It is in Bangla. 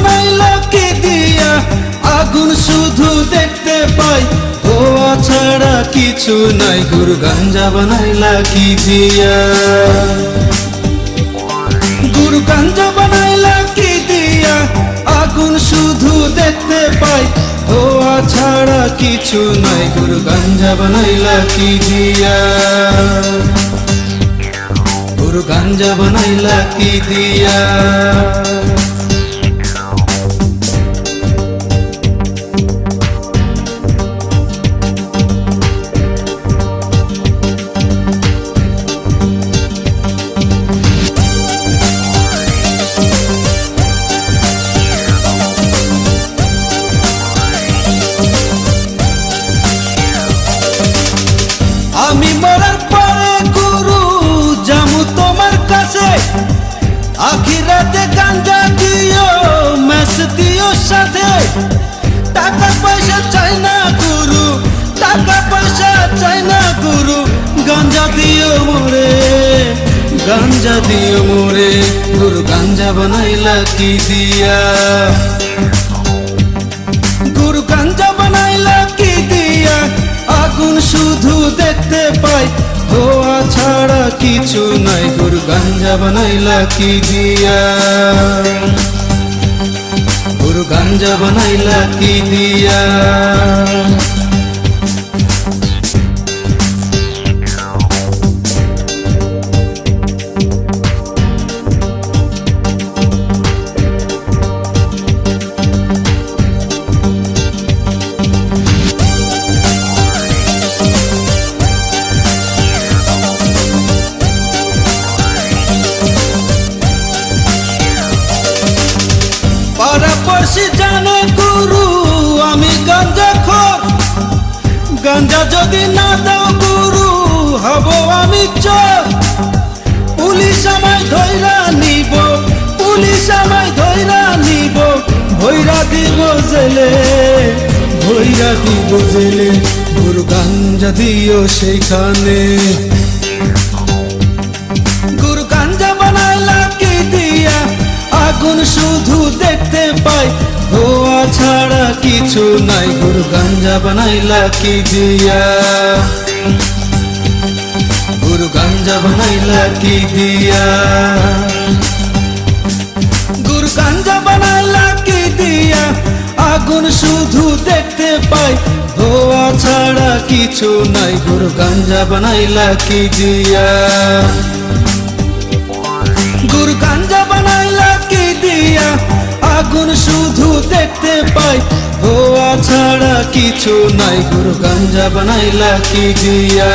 বানাইলা কি দিয়া, আগুন শুধু দেখতে পাই, ধোয়া ছাড়া কিছু নাই। গুরু গাঞ্জা বানাইলা কি দিয়া, গুরু গাঞ্জা বানাইলা কি দিয়া, আগুন শুধু দেখতে পাই, ধোয়া ছাড়া কিছু নাই। গুরু গাঞ্জা বানাইলা কি দিয়া, গুরু গাঞ্জা বানাইলা কি দিয়া। আমি মরার পরে গুরু যামু তোমার কাছে, আখিরাতে গাঞ্জা দিও, মেস দিও সাথে। টাকা পয়সা চাই না গুরু, টাকা পয়সা চাই না গুরু, গাঞ্জা দিও মোরে, গাঞ্জা দিও মোরে। গুরু গাঞ্জা বানাইলা কি দিয়া, গুরু গাঞ্জা বানাইলা কি দিয়া, আগুন শুধু দেখতে পাই, ধোয়া ছাড়া কিছু নাই। গুরু গাঞ্জা বানাইলা কি দিয়া, গুরু গাঞ্জা বানাইলা কি দিয়া। পাড়াপড়শি জানে গুরু আমি গাঞ্জাখোর, গাঞ্জা যদি না দাও গুরু হব আমি চোর। পুলিশ আমায় ধইরা নিব, পুলিশ আমায় ধইরা নিব, ভইরা দিব জেলে, ভইরা দিব জেলে। গুরু গাঞ্জা দিও সেইখানে, গুরু গাঞ্জা বানাইলা কি দিয়া, আগুন শুধু দেখতে পাই, ধোয়া ছাড়া কিছু নাই। গুরু গাঞ্জা বানাইলা কি দিয়া, গুরু গাঞ্জা বানাইলা কি দিয়া, গুরু গাঞ্জা বানাইলা কি দিয়া, আগুন শুধু দেখতে পাই, ধোয়া ছাড়া কিছু নাই। গুরু গাঞ্জা বানাইলা কি দিয়া, গুরু গাঞ্জা বানাইলা কি দিয়া, আগুন শুধু দেখতে পাই, ধোয়া ছাড়া কিছু নাই। গুরু গাঞ্জা বানাইলা কি দিয়া।